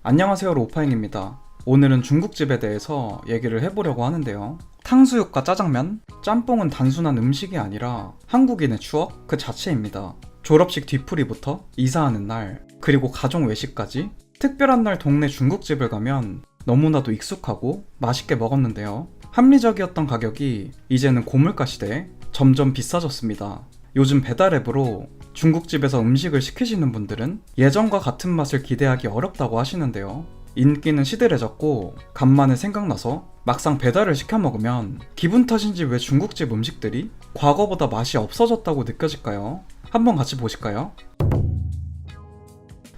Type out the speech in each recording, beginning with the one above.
안녕하세요, 로파잉입니다. 오늘은 중국집에 대해서 얘기를 해보려고 하는데요. 탕수육과 짜장면, 짬뽕은 단순한 음식이 아니라 한국인의 추억 그 자체입니다. 졸업식 뒤풀이부터 이사하는 날, 그리고 가족 외식까지 특별한 날 동네 중국집을 가면 너무나도 익숙하고 맛있게 먹었는데요. 합리적이었던 가격이 이제는 고물가 시대에 점점 비싸졌습니다. 요즘 배달앱으로 중국집에서 음식을 시키시는 분들은 예전과 같은 맛을 기대하기 어렵다고 하시는데요. 인기는 시들해졌고 간만에 생각나서 막상 배달을 시켜 먹으면 기분 탓인지 왜 중국집 음식들이 과거보다 맛이 없어졌다고 느껴질까요? 한번 같이 보실까요?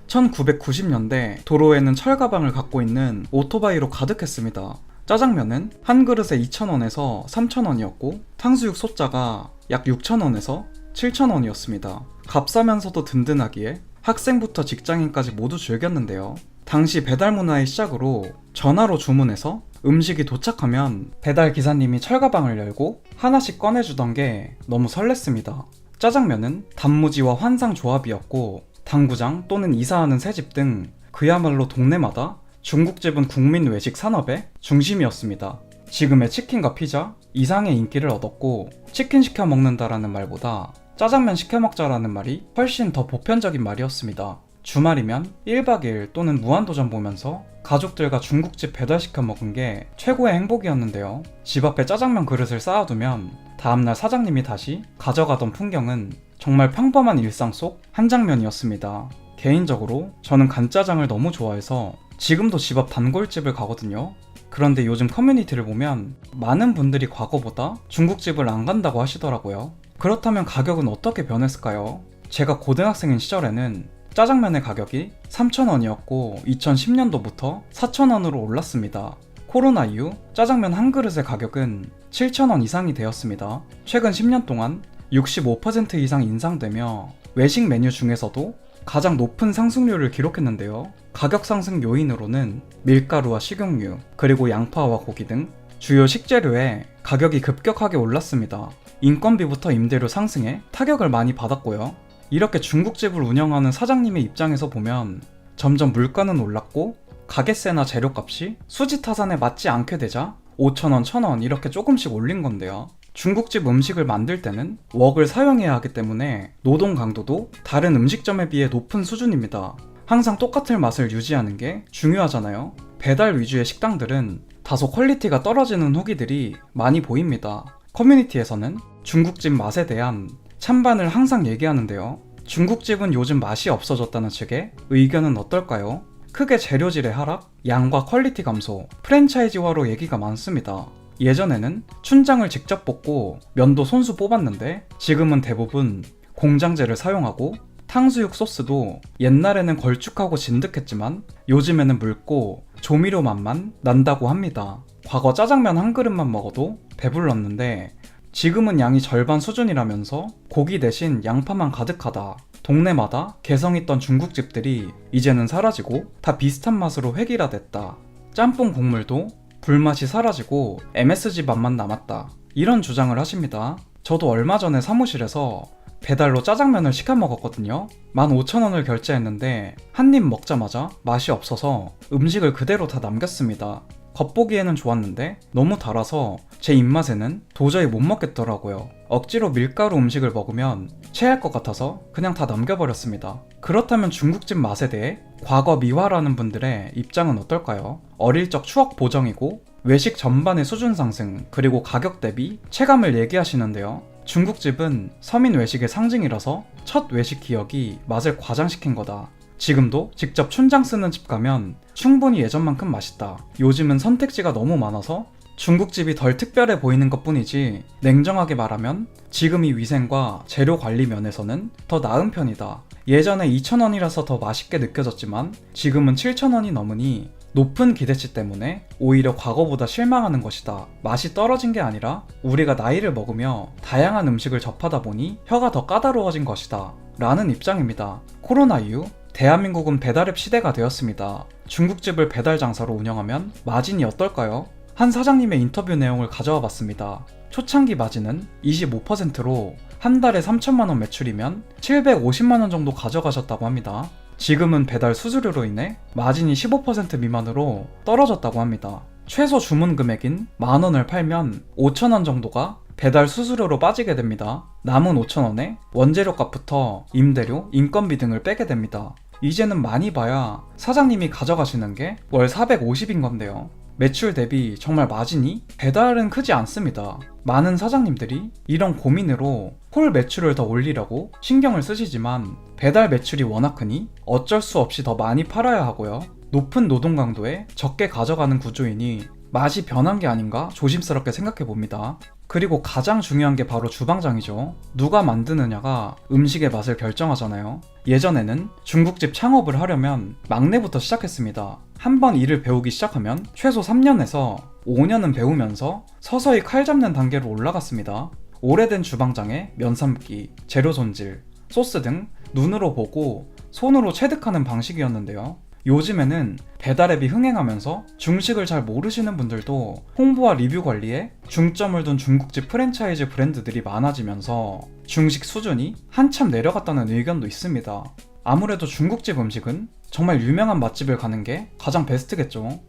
1990년대 도로에는 철가방을 갖고 있는 오토바이로 가득했습니다. 짜장면은 한 그릇에 2,000원에서 3,000원이었고 탕수육 소짜가 약 6,000원에서 7,000원이었습니다. 값싸면서도 든든하기에 학생부터 직장인까지 모두 즐겼는데요. 당시 배달 문화의 시작으로 전화로 주문해서 음식이 도착하면 배달 기사님이 철가방을 열고 하나씩 꺼내주던 게 너무 설렜습니다. 짜장면은 단무지와 환상 조합이었고 당구장 또는 이사하는 새집 등 그야말로 동네마다 중국집은 국민 외식 산업의 중심이었습니다. 지금의 치킨과 피자 이상의 인기를 얻었고 치킨 시켜 먹는다라는 말보다 짜장면 시켜 먹자라는 말이 훨씬 더 보편적인 말이었습니다. 주말이면 1박 2일 또는 무한도전 보면서 가족들과 중국집 배달시켜 먹은 게 최고의 행복이었는데요. 집 앞에 짜장면 그릇을 쌓아두면 다음날 사장님이 다시 가져가던 풍경은 정말 평범한 일상 속 한 장면이었습니다. 개인적으로 저는 간짜장을 너무 좋아해서 지금도 집 앞 단골집을 가거든요. 그런데 요즘 커뮤니티를 보면 많은 분들이 과거보다 중국집을 안 간다고 하시더라고요. 그렇다면 가격은 어떻게 변했을까요? 제가 고등학생인 시절에는 짜장면의 가격이 3,000원이었고 2010년도부터 4,000원으로 올랐습니다. 코로나 이후 짜장면 한 그릇의 가격은 7,000원 이상이 되었습니다. 최근 10년 동안 65% 이상 인상되며 외식 메뉴 중에서도 가장 높은 상승률을 기록했는데요. 가격 상승 요인으로는 밀가루와 식용유, 그리고 양파와 고기 등 주요 식재료의 가격이 급격하게 올랐습니다. 인건비부터 임대료 상승에 타격을 많이 받았고요. 이렇게 중국집을 운영하는 사장님의 입장에서 보면 점점 물가는 올랐고 가게세나 재료값이 수지타산에 맞지 않게 되자 5,000원, 1,000원 이렇게 조금씩 올린 건데요. 중국집 음식을 만들 때는 웍을 사용해야 하기 때문에 노동 강도도 다른 음식점에 비해 높은 수준입니다. 항상 똑같은 맛을 유지하는 게 중요하잖아요. 배달 위주의 식당들은 다소 퀄리티가 떨어지는 후기들이 많이 보입니다. 커뮤니티에서는 중국집 맛에 대한 찬반을 항상 얘기하는데요. 중국집은 요즘 맛이 없어졌다는 측의 의견은 어떨까요? 크게 재료질의 하락, 양과 퀄리티 감소, 프랜차이즈화로 얘기가 많습니다. 예전에는 춘장을 직접 볶고 면도 손수 뽑았는데 지금은 대부분 공장제를 사용하고 탕수육 소스도 옛날에는 걸쭉하고 진득했지만 요즘에는 묽고 조미료 맛만 난다고 합니다. 과거 짜장면 한 그릇만 먹어도 배불렀는데 지금은 양이 절반 수준이라면서 고기 대신 양파만 가득하다. 동네마다 개성있던 중국집들이 이제는 사라지고 다 비슷한 맛으로 획일화됐다. 짬뽕 국물도 불맛이 사라지고 MSG 맛만 남았다. 이런 주장을 하십니다. 저도 얼마 전에 사무실에서 배달로 짜장면을 시켜 먹었거든요. 15,000원을 결제했는데 한 입 먹자마자 맛이 없어서 음식을 그대로 다 남겼습니다. 겉보기에는 좋았는데 너무 달아서 제 입맛에는 도저히 못 먹겠더라고요. 억지로 밀가루 음식을 먹으면 체할 것 같아서 그냥 다 남겨버렸습니다. 그렇다면 중국집 맛에 대해 과거 미화라는 분들의 입장은 어떨까요? 어릴 적 추억 보정이고 외식 전반의 수준 상승 그리고 가격 대비 체감을 얘기하시는데요. 중국집은 서민 외식의 상징이라서 첫 외식 기억이 맛을 과장시킨 거다. 지금도 직접 춘장 쓰는 집 가면 충분히 예전만큼 맛있다. 요즘은 선택지가 너무 많아서 중국집이 덜 특별해 보이는 것 뿐이지 냉정하게 말하면 지금이 위생과 재료 관리 면에서는 더 나은 편이다. 예전에 2,000원이라서 더 맛있게 느껴졌지만 지금은 7,000원이 넘으니 높은 기대치 때문에 오히려 과거보다 실망하는 것이다. 맛이 떨어진 게 아니라 우리가 나이를 먹으며 다양한 음식을 접하다 보니 혀가 더 까다로워진 것이다. 라는 입장입니다. 코로나 이후 대한민국은 배달앱 시대가 되었습니다. 중국집을 배달 장사로 운영하면 마진이 어떨까요? 한 사장님의 인터뷰 내용을 가져와 봤습니다. 초창기 마진은 25%로 한 달에 3천만원 매출이면 750만원 정도 가져가셨다고 합니다. 지금은 배달 수수료로 인해 마진이 15% 미만으로 떨어졌다고 합니다. 최소 주문 금액인 10,000원을 팔면 5,000원 정도가 배달 수수료로 빠지게 됩니다. 남은 5,000원에 원재료 값부터 임대료, 인건비 등을 빼게 됩니다. 이제는 많이 봐야 사장님이 가져가시는 게 월 450인 건데요. 매출 대비 정말 마진이 배달은 크지 않습니다. 많은 사장님들이 이런 고민으로 홀 매출을 더 올리려고 신경을 쓰시지만 배달 매출이 워낙 크니 어쩔 수 없이 더 많이 팔아야 하고요. 높은 노동 강도에 적게 가져가는 구조이니 맛이 변한 게 아닌가 조심스럽게 생각해 봅니다. 그리고 가장 중요한 게 바로 주방장이죠. 누가 만드느냐가 음식의 맛을 결정하잖아요. 예전에는 중국집 창업을 하려면 막내부터 시작했습니다. 한번 일을 배우기 시작하면 최소 3년에서 5년은 배우면서 서서히 칼 잡는 단계로 올라갔습니다. 오래된 주방장의 면 삶기, 재료 손질, 소스 등 눈으로 보고 손으로 체득하는 방식이었는데요. 요즘에는 배달앱이 흥행하면서 중식을 잘 모르시는 분들도 홍보와 리뷰 관리에 중점을 둔 중국집 프랜차이즈 브랜드들이 많아지면서 중식 수준이 한참 내려갔다는 의견도 있습니다. 아무래도 중국집 음식은 정말 유명한 맛집을 가는 게 가장 베스트겠죠.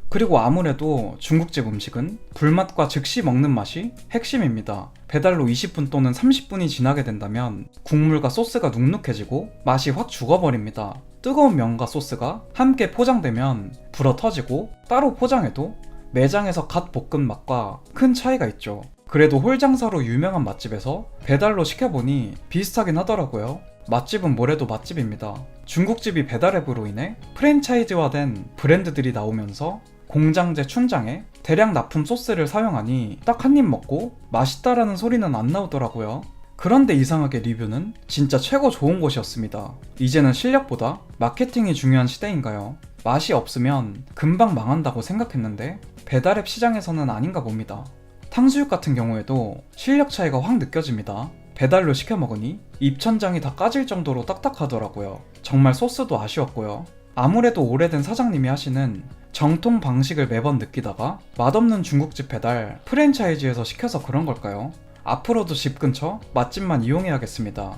그리고 아무래도 중국집 음식은 불맛과 즉시 먹는 맛이 핵심입니다. 배달로 20분 또는 30분이 지나게 된다면 국물과 소스가 눅눅해지고 맛이 확 죽어버립니다. 뜨거운 면과 소스가 함께 포장되면 불어 터지고 따로 포장해도 매장에서 갓 볶은 맛과 큰 차이가 있죠. 그래도 홀장사로 유명한 맛집에서 배달로 시켜보니 비슷하긴 하더라고요. 맛집은 뭐래도 맛집입니다. 중국집이 배달앱으로 인해 프랜차이즈화된 브랜드들이 나오면서 공장제 춘장에 대량 납품 소스를 사용하니 딱 한 입 먹고 맛있다라는 소리는 안 나오더라고요. 그런데 이상하게 리뷰는 진짜 최고 좋은 곳이었습니다. 이제는 실력보다 마케팅이 중요한 시대인가요? 맛이 없으면 금방 망한다고 생각했는데 배달앱 시장에서는 아닌가 봅니다. 탕수육 같은 경우에도 실력 차이가 확 느껴집니다. 배달로 시켜 먹으니 입천장이 다 까질 정도로 딱딱하더라고요. 정말 소스도 아쉬웠고요. 아무래도 오래된 사장님이 하시는 정통 방식을 매번 느끼다가 맛없는 중국집 배달 프랜차이즈에서 시켜서 그런 걸까요? 앞으로도 집 근처 맛집만 이용해야겠습니다.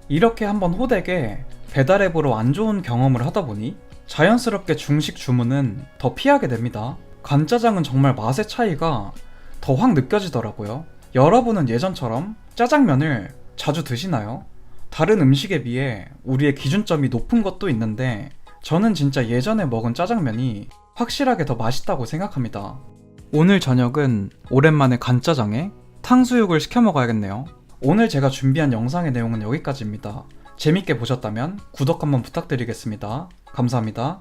이렇게 한번 호되게 배달앱으로 안 좋은 경험을 하다 보니 자연스럽게 중식 주문은 더 피하게 됩니다. 간짜장은 정말 맛의 차이가 더 확 느껴지더라고요. 여러분은 예전처럼 짜장면을 자주 드시나요? 다른 음식에 비해 우리의 기준점이 높은 것도 있는데 저는 진짜 예전에 먹은 짜장면이 확실하게 더 맛있다고 생각합니다. 오늘 저녁은 오랜만에 간짜장에 탕수육을 시켜 먹어야겠네요. 오늘 제가 준비한 영상의 내용은 여기까지입니다. 재밌게 보셨다면 구독 한번 부탁드리겠습니다. 감사합니다.